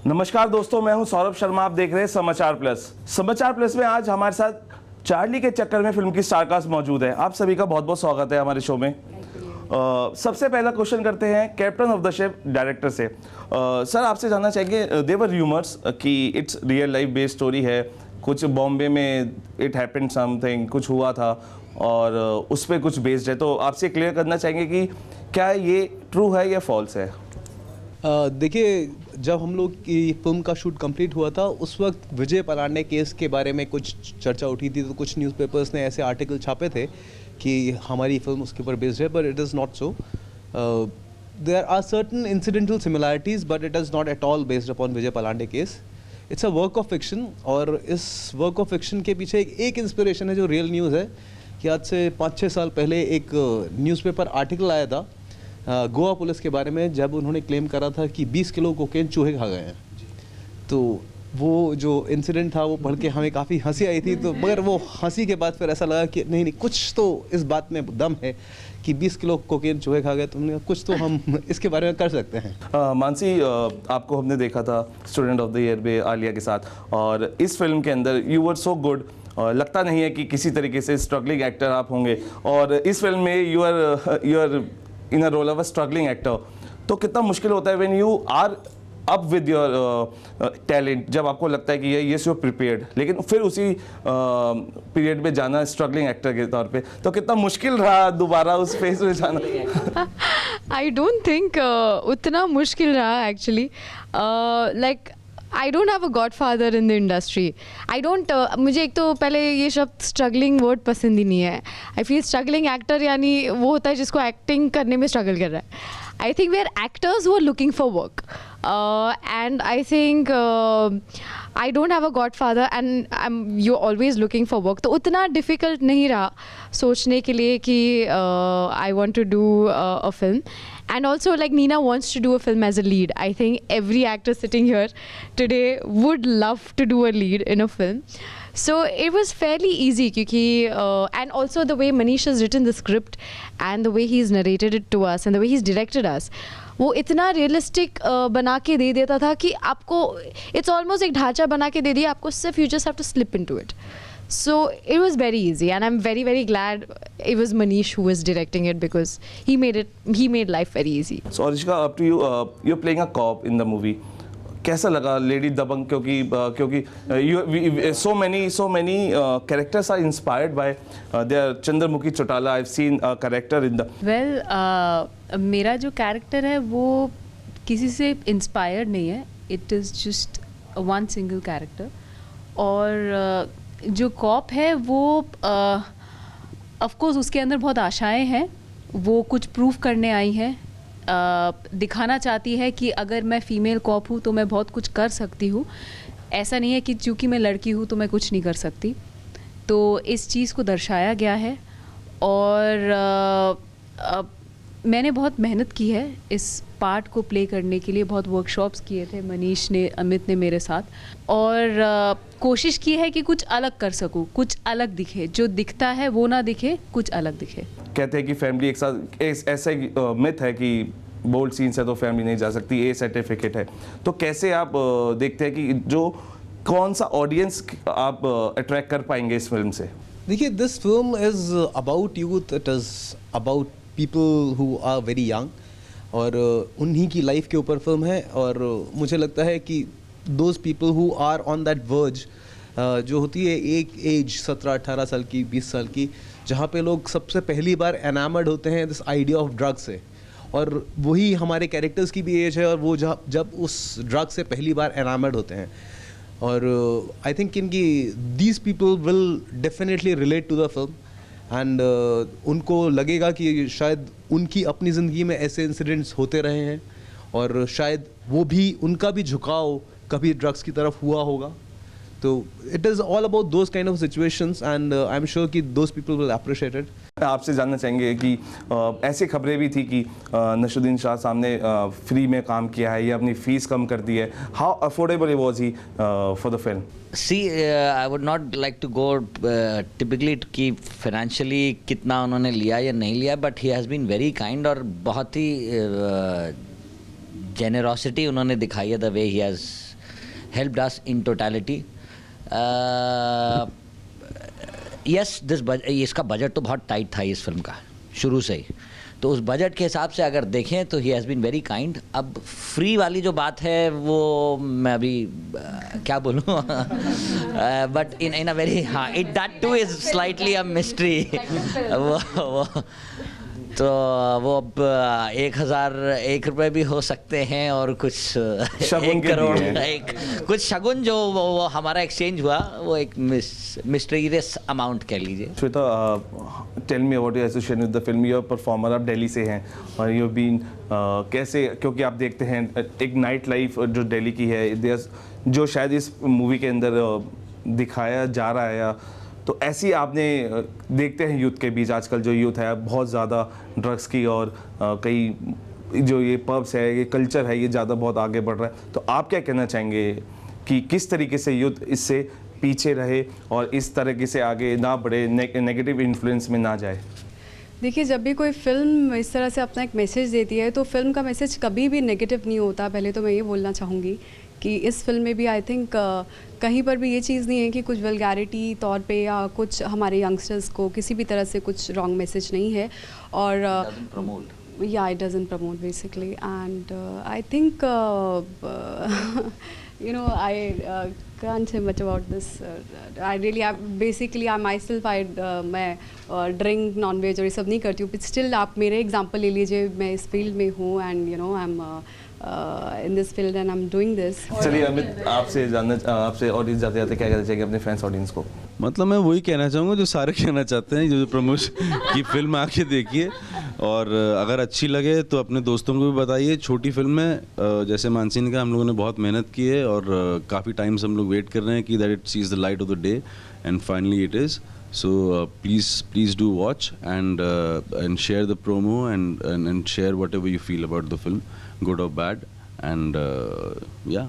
नमस्कार दोस्तों, मैं हूं सौरभ शर्मा। आप देख रहे हैं समाचार प्लस। समाचार प्लस में आज हमारे साथ चार्ली के चक्कर में फिल्म की स्टारकास्ट मौजूद है। आप सभी का बहुत बहुत स्वागत है हमारे शो में। सबसे पहला क्वेश्चन करते हैं captain of the ship director से। सर, आपसे जानना चाहेंगे, देवर र्यूमर्स कि it's real life based story है, कुछ बॉम्बे में इट हैपेंड समथिंग, कुछ हुआ था और उस पर कुछ बेस्ड है, तो आपसे क्लियर करना चाहेंगे कि क्या ये ट्रू है या फॉल्स है? देखिए, जब हम लोग की फिल्म का शूट कंप्लीट हुआ था उस वक्त विजय पलांडे केस के बारे में कुछ चर्चा उठी थी, तो कुछ न्यूज़पेपर्स ने ऐसे आर्टिकल छापे थे कि हमारी फिल्म उसके ऊपर बेस्ड है, but it is not so. There are certain incidental similarities but it is not at all based upon Vijay Palande case. It's a work of fiction, और इस वर्क ऑफ फिक्शन के पीछे एक इंस्पिरेशन है जो रियल न्यूज़ है कि आज से 5-6 साल पहले एक न्यूज़पेपर आर्टिकल आया था गोवा पुलिस के बारे में, जब उन्होंने क्लेम करा था कि 20 किलो कोकेन चूहे खा गए हैं। तो वो जो इंसिडेंट था वो पढ़ के हमें काफ़ी हंसी आई थी, तो मगर वो हंसी के बाद फिर ऐसा लगा कि नहीं, कुछ तो इस बात में दम है कि 20 किलो कोकेन चूहे खा गए, तो हमने कहा कुछ तो हम इसके बारे में कर सकते हैं। मानसी, आपको हमने देखा था स्टूडेंट ऑफ द ईयर में आलिया के साथ, और इस फिल्म के अंदर यू वर सो गुड। लगता नहीं है कि किसी तरीके से स्ट्रगलिंग एक्टर आप होंगे, और इस फिल्म में you are in a role of a struggling actor. तो कितना मुश्किल होता है when you are up with your talent, जब आपको लगता है कि ये यस यू आर प्रिपेयर्ड, लेकिन फिर उसी पीरियड में जाना स्ट्रगलिंग एक्टर के तौर पे, तो कितना मुश्किल रहा दोबारा उस फेज में जाना? आई डोंट थिंक उतना मुश्किल रहा actually. Like I don't have a God father in the industry. I don't मुझे एक तो पहले ये शब्द स्ट्रगलिंग वर्ड पसंद ही नहीं है। आई फील स्ट्रगलिंग एक्टर यानी वो होता है जिसको एक्टिंग करने में स्ट्रगल कर रहा है। I think we are actors who are looking for work, and I think I don't have a godfather and you're always looking for work, तो उतना difficult नहीं रहा सोचने के लिए कि I want to do a film. And also, like, Nina wants to do a film as a lead. I think every actor sitting here today would love to do a lead in a film. So it was fairly easy क्योंकि and also the way Manish has written the script and the way he's narrated it to us and the way he's directed us, वो इतना realistic बना के दे देता था कि आपको it's almost एक ढांचा बना के दे दिया आपको, सिर्फ you just have to slip into it. So it was very easy, and I'm very, very glad it was Manish who was directing it because he made life very easy. So Arishika, up to you. You're playing a cop in the movie. कैसा लगा lady दबंग? क्योंकि so many characters are inspired by their Chandramukhi Chautala. I've seen a character in the मेरा जो character है वो किसी से inspired नहीं है. It is just one single character. और जो कॉप है वो ऑफ कोर्स उसके अंदर बहुत आशाएं हैं. वो कुछ प्रूव करने आई है, दिखाना चाहती है कि अगर मैं फ़ीमेल कॉप हूँ तो मैं बहुत कुछ कर सकती हूँ. ऐसा नहीं है कि चूँकि मैं लड़की हूँ तो मैं कुछ नहीं कर सकती. तो इस चीज़ को दर्शाया गया है. और मैंने बहुत मेहनत की है इस पार्ट को प्ले करने के लिए. बहुत वर्कशॉप्स किए थे मनीष ने, अमित ने मेरे साथ. और कोशिश की है कि कुछ अलग कर सकूं, कुछ अलग दिखे. जो दिखता है वो ना दिखे, कुछ अलग दिखे. कहते हैं कि फैमिली एक साथ ऐसा मिथ है कि बोल्ड सीन्स है तो फैमिली नहीं जा सकती, ए सर्टिफिकेट है. तो कैसे आप देखते हैं कि जो कौन सा ऑडियंस आप अट्रैक्ट कर पाएंगे इस फिल्म से? देखिए, this film is about youth. It is about people who are very young, और उन्हीं की लाइफ के ऊपर फिल्म है. और मुझे लगता है कि those people who are on that verge, जो होती है एक एज 17-18 साल की, 20 साल की, जहाँ पे लोग सबसे पहली बार एनामर्ड होते हैं दिस आइडिया ऑफ ड्रग से. और वही हमारे कैरेक्टर्स की भी एज है, और वो जब उस ड्रग से पहली बार एनामर्ड होते हैं. और आई थिंक इनकी these people will definitely relate to the film. And उनको लगेगा कि शायद उनकी अपनी ज़िंदगी में ऐसे इंसिडेंट्स होते रहे हैं, और शायद वो भी, उनका भी झुकाव कभी ड्रग्स की तरफ हुआ होगा. तो it is all about those kind of situations, and I am sure कि those people will appreciate it. आपसे जानना चाहेंगे कि ऐसी खबरें भी थी कि नशरुद्दीन शाह साहब ने फ्री में काम किया है या अपनी फीस कम कर दी है. How affordable was he for the film? See, I would not like to go typically कि financially कितना उन्होंने लिया या नहीं लिया, but he has been very kind और बहुत ही generosity उन्होंने दिखाई है. the way he has helped us in totality. Yes, इसका बजट तो बहुत टाइट था इस फिल्म का शुरू से ही, तो उस बजट के हिसाब से अगर देखें तो he has been very kind. अब फ्री वाली जो बात है वो मैं अभी क्या बोलूँ, बट इन अ वेरी, हाँ, it that too is slightly a mystery. वो तो वो अब 1,001 रुपए भी हो सकते हैं और कुछ शगुन 1 के करोड़, दिए। एक कुछ शगुन जो वो हमारा एक्सचेंज हुआ, वो एक मिस्टीरियस अमाउंट कह लीजिए. Shweta, tell me about your association with the film. You are performer, आप दिल्ली से हैं और यू बीन कैसे, क्योंकि आप देखते हैं एक नाइट लाइफ जो दिल्ली की है, जो शायद इस मूवी के अंदर दिखाया जा रहा है, या तो ऐसी आपने देखते हैं यूथ के बीच आजकल जो यूथ है बहुत ज़्यादा ड्रग्स की और कई जो ये पब्स है, ये कल्चर है, ये ज़्यादा बहुत आगे बढ़ रहा है. तो आप क्या कहना चाहेंगे कि किस तरीके से यूथ इससे पीछे रहे और इस तरीके से आगे ना बढ़े, नेगेटिव इन्फ्लुएंस में ना जाए? देखिए, जब भी कोई फिल्म इस तरह से अपना एक मैसेज देती है तो फिल्म का मैसेज कभी भी नेगेटिव नहीं होता. पहले तो मैं ये बोलना चाहूँगी कि इस फिल्म में भी आई थिंक कहीं पर भी ये चीज़ नहीं है कि कुछ वल्गैरिटी तौर पे या कुछ हमारे यंगस्टर्स को किसी भी तरह से कुछ रॉन्ग मैसेज नहीं है. और yeah, it doesn't promote basically, and I think you know, I can't say much about this. I really, I myself, मैं ड्रिंक नॉन-वेज और ये सब नहीं करती हूँ, बट स्टिल आप मेरे एग्जांपल ले लीजिए, मैं इस फील्ड में हूँ and you know I am in this field and I am doing this. चलिए अमित, आपसे ऑडियंस जाते जाते क्या कहना चाहिए अपने फैंस ऑडियंस को? मतलब मैं वही कहना चाहूँगा जो सारे कहना चाहते हैं, जो प्रमोशन की फिल्म आके देखिए, और अगर अच्छी लगे तो अपने दोस्तों को भी बताइए. छोटी फिल्म है, जैसे मानसी ने कहा, हम लोगों ने बहुत मेहनत की है और काफ़ी टाइम से हम लोग वेट कर रहे हैं कि that it sees the light of the day, and finally it is. So please do watch and share the promo and share whatever you feel about the film, good or bad, and yeah.